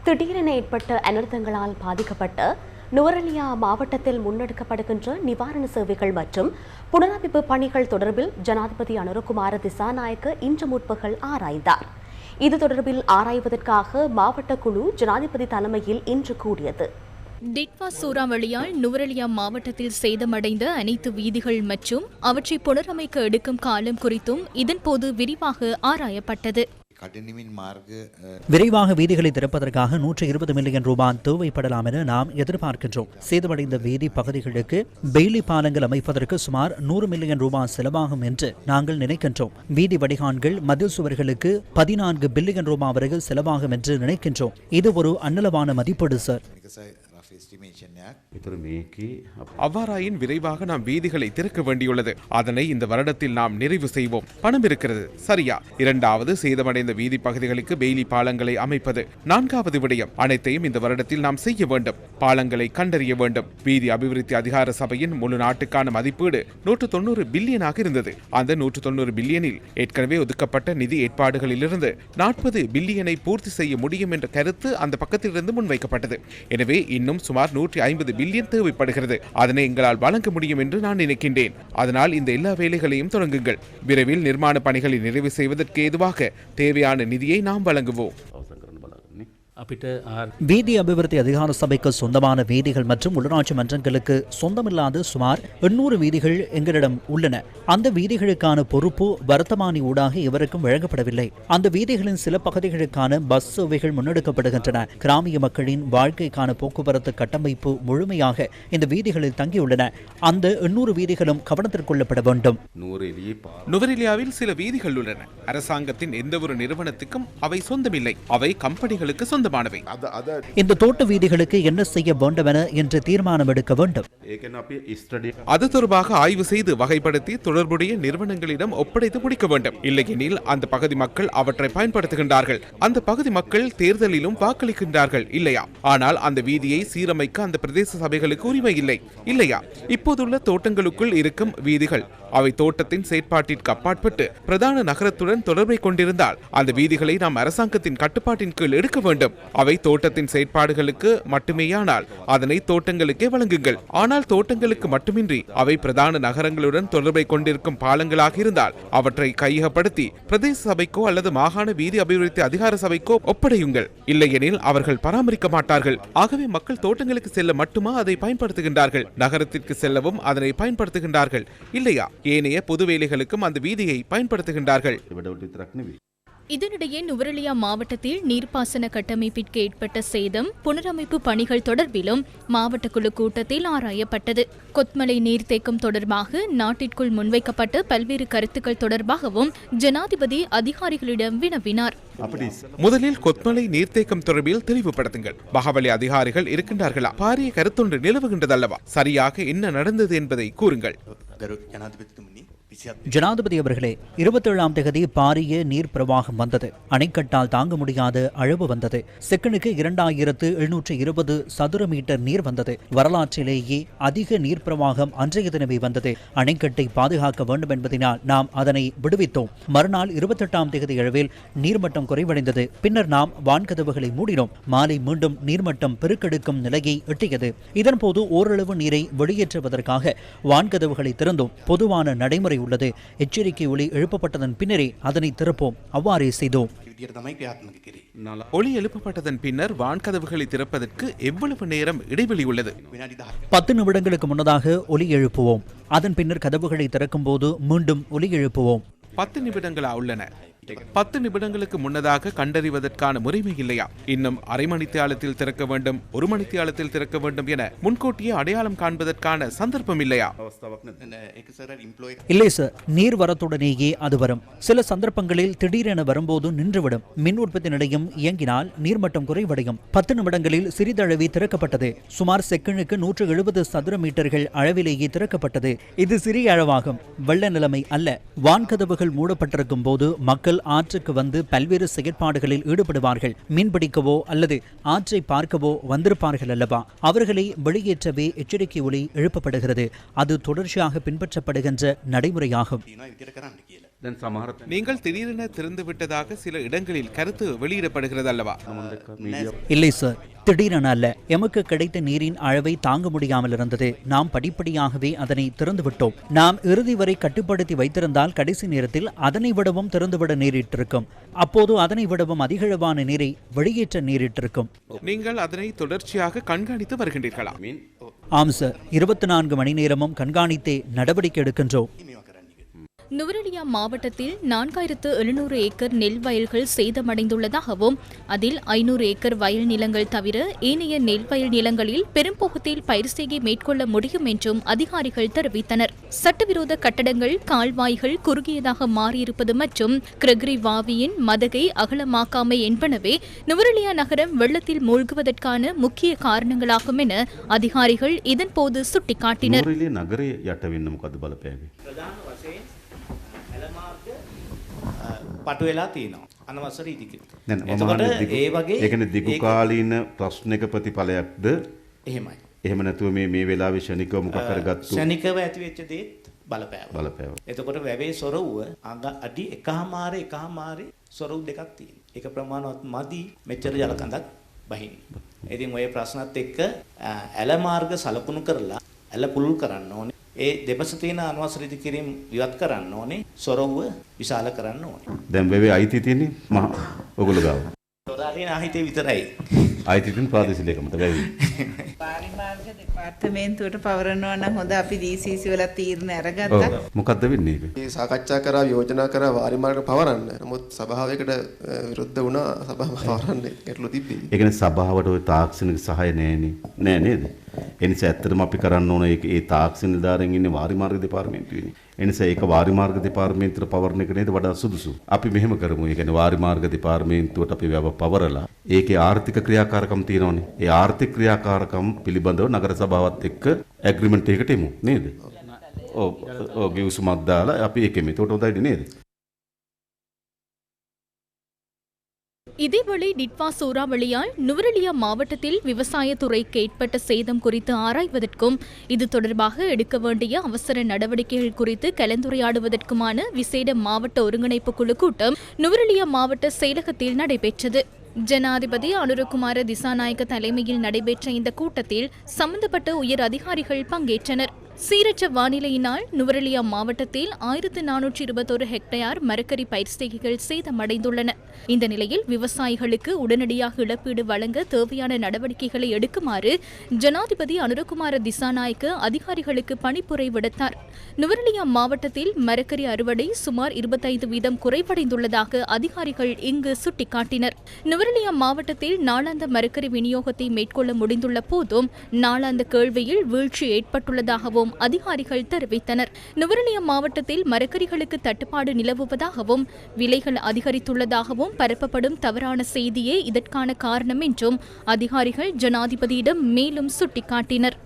திடீரென ஏற்பட்ட அனர்த்தங்களால் பாதிக்கப்பட்ட நுவரெலியா மாவட்டத்தில் முன்னெடுக்கப்படுகின்ற நிவாரண சேவைகள் மற்றும் புனரமைப்பு பணிகள் தொடர்பில் ஜனாதிபதி அனுரகுமார திசாநாயக்க இன்று முற்பகல் ஆராய்ந்தார். இது தொடர்பில் ஆராய்வதற்காக மாவட்ட குழு ஜனாதிபதி தலைமையில் இன்று கூடியது. டிட்வா சூறாவளியால் நுவரெலியா மாவட்டத்தில் சேதமடைந்த அனைத்து வீதிகள் மற்றும் அவற்றை புனரமைக்க எடுக்கும் காலம் குறித்தும் இதன்போது விரிவாக ஆராயப்பட்டது. விரைவாக வீதிகளை திறப்பதற்காக 120 மில்லியன் ரூபாய் தேவைப்படலாம் என நாம் எதிர்பார்க்கின்றோம். சேதமடைந்த வீதி பகுதிகளுக்கு பெய்லி பாலங்கள் அமைப்பதற்கு சுமார் 100 மில்லியன் ரூபாய் செலவாகும் என்று நாங்கள் நினைக்கின்றோம். வீதி வடிகான்கள் மதில் சுவர்களுக்கு 14 பில்லியன் ரூபாய் வரையில் செலவாகும் என்று நினைக்கின்றோம். இது ஒரு அன்னளவான மதிப்பீடு சார். அவ்வாறாயின் விரைவாக நாம் வீதிகளை திறக்க வேண்டியுள்ளது. அதனை இந்த வருடத்தில் நாம் நிறைவு செய்வோம். பணம் இருக்கிறது, சரியா? இரண்டாவது, சேதமடைந்த வீதி பகுதிகளுக்கு பெய்லி பாலங்களை அமைப்பது. நான்காவது விடயம், அனைத்தையும் இந்த வருடத்தில் நாம் செய்ய வேண்டும். பாலங்களை கண்டறிய வேண்டும். வீதி அபிவிருத்தி அதிகார சபையின் முழு நாட்டுக்கான மதிப்பீடு 190 பில்லியனாக இருந்தது. அந்த 190 பில்லியனில் ஏற்கனவே ஒதுக்கப்பட்ட நிதி ஏற்பாடுகளிலிருந்து 40 பில்லியனை பூர்த்தி செய்ய முடியும் என்ற கருத்து அந்த பக்கத்திலிருந்து முன்வைக்கப்பட்டது. எனவே இன்னும் சுமார் 150 பில்லியன் தேவைப்படுகிறது. அதனை எங்களால் வழங்க முடியும் என்று நான் நினைக்கின்றேன். அதனால் இந்த எல்லா வேலைகளையும் தொடங்குங்கள். விரைவில் நிர்மாண பணிகளை நிறைவு செய்வதற்கு ஏதுவாக தேவையான நிதியை நாம் வழங்குவோம். வீதி அபிவிருத்தி அதிகார சபைக்கு சொந்தமான வீதிகள் மற்றும் உள்ளாட்சி மன்றங்களுக்கு சொந்தமில்லாத சுமார் 800 வீதிகள் எங்களிடம் உள்ளன. அந்த வீதிகளுக்கான பொறுப்பு வர்த்தமானி ஊடாக எவருக்கும் வழங்கப்படவில்லை. அந்த வீதிகளின் சில பகுதிகளுக்கான பஸ் சேவைகள் முன்னெடுக்கப்படுகின்றன. கிராமிய மக்களின் வாழ்க்கைக்கான போக்குவரத்து கட்டமைப்பு முழுமையாக இந்த வீதிகளில் தங்கியுள்ளன. அந்த 800 வீதிகளும் கவனத்திற்கொள்ளப்பட வேண்டும். நுவரெலியாவில் சில வீதிகள் உள்ளன. அரசாங்கத்தின் எந்த ஒரு நிறுவனத்துக்கும் அவை சொந்தமில்லை. அவை கம்பெனிகளுக்கு சொந்த. இந்த தோட்ட வீதிகளுக்கு என்ன செய்ய வேண்டும் என என்று தீர்மானம் எடுக்க வேண்டும். அது தொடர்பாக ஆய்வு செய்து வகைப்படுத்தி தொடர்புடைய நிறுவனங்களிடம் ஒப்படைத்து முடிக்க வேண்டும். இல்லையெனில் அந்த பகுதி மக்கள் அவற்றை பயன்படுத்துகின்றார்கள். அந்த பகுதி மக்கள் தேர்தலிலும் வாக்களிக்கின்றார்கள் இல்லையா? ஆனால் அந்த வீதியை சீரமைக்க அந்த பிரதேச சபைகளுக்கு உரிமை இல்லை இல்லையா? இப்போதுள்ள தோட்டங்களுக்குள் இருக்கும் வீதிகள் அவை தோட்டத்தின் செயற்பாட்டிற்கு அப்பாற்பட்டு பிரதான நகரத்துடன் தொடர்பை கொண்டிருந்தால் அந்த வீதிகளை நாம் அரசாங்கத்தின் கட்டுப்பாட்டின் கீழ் எடுக்க வேண்டும். அவை தோட்டத்தின் செயற்பாடுகளுக்கு மட்டுமேயானால் அதனை தோட்டங்களுக்கே வழங்குங்கள். ஆனால் தோட்டங்களுக்கு மட்டுமின்றி அவை பிரதான நகரங்களுடன் தொடர்பை கொண்டிருக்கும் பாலங்களாக இருந்தால் அவற்றை கையகப்படுத்தி பிரதேச சபைக்கோ அல்லது மாகாண வீதி அபிவிருத்தி அதிகார சபைக்கோ ஒப்படையுங்கள். இல்லையெனில் அவர்கள் பராமரிக்க மாட்டார்கள். ஆகவே மக்கள் தோட்டங்களுக்கு செல்ல மட்டுமா அதை பயன்படுத்துகின்றார்கள்? நகரத்திற்கு செல்லவும் அதனை பயன்படுத்துகின்றார்கள் இல்லையா? ஏனைய பொது வேலைகளுக்கும் அந்த வீதியை பயன்படுத்துகின்றார்கள். இதனிடையே நுவரெலியா மாவட்டத்தில் நீர்ப்பாசன கட்டமைப்பிற்கு ஏற்பட்ட சேதம், புனரமைப்பு பணிகள் தொடர்பிலும் மாவட்ட குழு கூட்டத்தில் ஆராயப்பட்டது. கொத்மலை நீர்த்தேக்கம் தொடர்பாக நாட்டிற்குள் முன்வைக்கப்பட்ட பல்வேறு கருத்துக்கள் தொடர்பாகவும் ஜனாதிபதி அதிகாரிகளிடம் வினவினார். முதலில் கொத்மலை நீர்த்தேக்கம் தொடர்பில் தெளிவுபடுத்துங்கள். பகவலி அதிகாரிகள் இருக்கின்றார்களா? பாரிய கருத்தொன்று நிலவுகின்றதல்லவா? சரியாக என்ன நடந்தது என்பதை கூறுங்கள். ஜனாதிபதி அவர்களே, 27ஆம் தேதி பாரிய நீர் பிரவாகம் வந்தது. அணைக்கட்டால் தாங்க முடியாத அளவு வந்தது. செகண்டுக்கு 2720 சதுர மீட்டர் நீர் வந்தது. வரலாற்றிலேயே அதிக நீர் பிரவாகம் அன்றைய தினமே வந்தது. அணைக்கட்டை பாதுகாக்க வேண்டும் என்பதனால் நாம் அதனை விடுவித்தோம். மறுநாள் 28ஆம் தேதி அளவில் நீர்மட்டம் குறைவடைந்தது. பின்னர் நாம் வான்கதவுகளை மூடினோம். மாலை மீண்டும் நீர்மட்டம் பெருக்கெடுக்கும் நிலையை எட்டியது. இதன்போது ஓரளவு நீரை வெளியேற்றுவதற்காக வான்கதவுகளை திறந்தோம். பொதுவான நடைமுறை உள்ளது. எச்சரிக்கை ஒலி எழுப்பப்பட்டதன் பின்னரே அதனை திறப்போம். அவ்வாறே செய்தோம். ஒலி எழுப்பப்பட்டதன் பின்னர் வான்கதவுகளை திறப்பதற்கு எவ்வளவு நேரம் இடைவெளி உள்ளது? 10 நிமிடங்களுக்கு முன்னதாக ஒலி எழுப்புவோம். அதன் பின்னர் கதவுகளை திறக்கும் போது மீண்டும் ஒலி எழுப்புவோம். 10 நிமிடங்களா உள்ளன? 10 நிமிடங்களுக்கு முன்னதாக கண்டறிவதற்கான முறைமை இல்லையா? இன்னும் அரை மணித்தியாலத்தில் திறக்க வேண்டும், 1 மணித்தியாலத்தில் திறக்க வேண்டும் என முன்கூட்டியே அடையாளம் காண்பதற்கான சந்தர்ப்பம் இல்லையா? இல்லை சார், நீர் வரத்துடனேயே அது வரும். சில சந்தர்ப்பங்களில் திடீரென வரும்போது நின்றுவிடும். மின் உற்பத்தி நிலையம் இயங்கினால் நீர்மட்டம் குறைவடையும். 10 நிமிடங்களில் சிறிதளவே திறக்கப்பட்டது. சுமார் செகண்டுக்கு 170 சதுர மீட்டர்கள் அளவிலேயே திறக்கப்பட்டது. இது சிறிய அளவாகும், வெள்ள நிலைமை அல்ல. வான்கதவுகள் மூடப்பட்டிருக்கும் போது மக்கள் மக்கள் ஆற்றுக்கு வந்து பல்வேறு செயற்பாடுகளில் ஈடுபடுவார்கள். மீன்பிடிக்கவோ அல்லது ஆற்றை பார்க்கவோ வந்திருப்பார்கள் அல்லவா? அவர்களை வெளியேற்றவே எச்சரிக்கை ஒலி எழுப்பப்படுகிறது. அது தொடர்ச்சியாக பின்பற்றப்படுகின்ற நடைமுறையாகும். நீங்கள் திடீரென திறந்து விட்டதாக சில இடங்களில் கருத்து வெளியிடப்படுகிறது அல்லவா? இல்லை சார், திடீரென அல்ல. எமக்கு கிடைத்த நீரின் அளவை தாங்க முடியாமல் இருந்தது. நாம் படிப்படியாகவே அதனை திறந்து விட்டோம். நாம் இறுதி வரை கட்டுப்படுத்தி வைத்திருந்தால் கடைசி நேரத்தில் அதனை விடவும் திறந்துவிட நேரிட்டிருக்கும். அப்போது அதனை விடவும் அதிகளவான நீரை வெளியேற்ற நேரிட்டிருக்கும். நீங்கள் அதனை தொடர்ச்சியாக கண்காணித்து வருகின்றீர்களா? ஆம் சார், 24 மணி நேரமும் கண்காணித்தே நடவடிக்கை எடுக்கின்றோம். நுவரெலியா மாவட்டத்தில் 4700 ஏக்கர் நெல் வயல்கள் சேதமடைந்துள்ளதாகவும் அதில் 500 ஏக்கர் வயல் நிலங்கள் தவிர ஏனைய நெல் வயல் நிலங்களில் பெரும்போகத்தில் பயிர் செய்கை மேற்கொள்ள முடியும் என்றும் அதிகாரிகள் தெரிவித்தனர். சட்டவிரோத கட்டடங்கள், கால்வாய்கள் குறுகியதாக மாறியிருப்பது மற்றும் கிரகரி வாவியின் மதகை அகலமாக்காமை என்பனவே நுவரெலியா நகரம் வெள்ளத்தில் மூழ்குவதற்கான முக்கிய காரணங்களாகும் என அதிகாரிகள் இதன்போது சுட்டிக்காட்டினர். පටු වෙලා තියෙනවා අනවසර ඉදිකි. එතකොට ඒ වගේ ඒ කියන්නේ දිගු කාලීන ප්‍රශ්නයක ප්‍රතිඵලයක්ද? එහෙමයි. එහෙම නැතුව මේ වෙලාවේ ශනිකව මොකක් කරගත්තු ශනිකව ඇති වෙච්ච දේත් බලපෑවා. බලපෑවා. එතකොට වැවේ සොරවුව අඩි 1.5 සොරවු දෙකක් තියෙනවා. ඒක ප්‍රමාණවත් මදි මෙච්චර ජල කඳක් බහින්න. ඉතින් ඔය ප්‍රශ්නත් එක්ක ඇල මාර්ග සලකුණු කරලා ඇල පුළුල් කරන්න ඕනේ. ඒ දෙපස තියෙන අනවසර ඉදිකිරීම ඉවත් කරන්න ඕනේ. සොරවුව විශාල කරන්න ඕනේ. දැන් වෙවේ අයිති තියෙන්නේ මහ ඔගොල්ලෝ ගාව. තොරාරින ආහිතේ විතරයි. අයිති තියෙන ප්‍රාදේශීය ලේකමට වෙවේ. පාරිමාර්ග දෙපාර්තමේන්තුවට පවරනවා නම් හොඳ අපි DCC වල තීරණ අරගත්තා. මොකද්ද වෙන්නේ ඒක? මේ සාකච්ඡා කරා යෝජනා කරා වාරිමාර්ග පවරන්න. නමුත් සභාවයකට විරුද්ධ වුණා. සභාව පවරන්නේ ගැටලු තිබ්බේ. ඒ කියන්නේ සභාවට ওই තාක්ෂණික සහාය නෑ නේද? එනිසා ඇත්තටම අපි කරන්න ඕන ඒ තාක්ෂණ නිලධාරීන් ඉන්නේ වාරිමාර්ග දෙපාර්තමේන්තුවේනේ. එනිසා ඒක වාරිමාර්ග දෙපාර්තමේන්තුවට පවරන එක නේද වඩා සුදුසු. අපි මෙහෙම කරමු. ඒ කියන්නේ වාරිමාර්ග දෙපාර්තමේන්තුවට අපි වැව පවරලා ඒකේ ආර්ථික ක්‍රියාකාරකම් තියෙනවනේ. ඒ ආර්ථික ක්‍රියාකාරකම් පිළිබඳව නගර සභාවත් එක්ක ඇග්‍රීමන්ට් එකකට එමු නේද? ඔව් ගිවිසුමක් දාලා අපි ඒකෙම. ඒකට හොඳයි නේද? இதேவேளை டிட்வா சூறாவளியால் நுவரெலியா மாவட்டத்தில் விவசாயத்துறைக்கு ஏற்பட்ட சேதம் குறித்து ஆராய்வதற்கும் இது தொடர்பாக எடுக்க வேண்டிய அவசர நடவடிக்கைகள் குறித்து கலந்துரையாடுவதற்குமான விசேட மாவட்ட ஒருங்கிணைப்பு குழு கூட்டம் நுவரெலியா மாவட்ட செயலகத்தில் நடைபெற்றது. ஜனாதிபதி அனுரகுமார திசாநாயக்க தலைமையில் நடைபெற்ற இந்த கூட்டத்தில் சம்பந்தப்பட்ட உயர் அதிகாரிகள் பங்கேற்றனர். சீரற்ற வானிலையினால் நுவரெலியா மாவட்டத்தில் 1421 ஹெக்டேர் மரக்கறி பயிர் செய்கைகள் சேதமடைந்துள்ளன. இந்த நிலையில் விவசாயிகளுக்கு உடனடியாக இழப்பீடு வழங்க தேவையான நடவடிக்கைகளை எடுக்குமாறு ஜனாதிபதி அனுரகுமார திசாநாயக்க அதிகாரிகளுக்கு பணிப்புரை விடுத்தார். நுவரெலியா மாவட்டத்தில் மரக்கறி அறுவடை சுமார் 25% குறைவடைந்துள்ளதாக அதிகாரிகள் இங்கு சுட்டிக்காட்டினர். நுவரெலியா மாவட்டத்தில் நாளாந்த மரக்கறி விநியோகத்தை மேற்கொள்ள முடிந்துள்ள போதும் நாளாந்த கேள்வியில் வீழ்ச்சி ஏற்பட்டுள்ளதாகவும் அதிகாரிகள் தெரிவித்தனர். நுவரெலியா மாவட்டத்தில் மரக்கறிகளுக்கு தட்டுப்பாடு நிலவுவதாகவும் விலைகள் அதிகரித்துள்ளதாகவும் பரப்பப்படும் தவறான செய்தியே இதற்கான காரணம் என்றும் அதிகாரிகள் ஜனாதிபதியிடம் மேலும் சுட்டிக்காட்டினர்.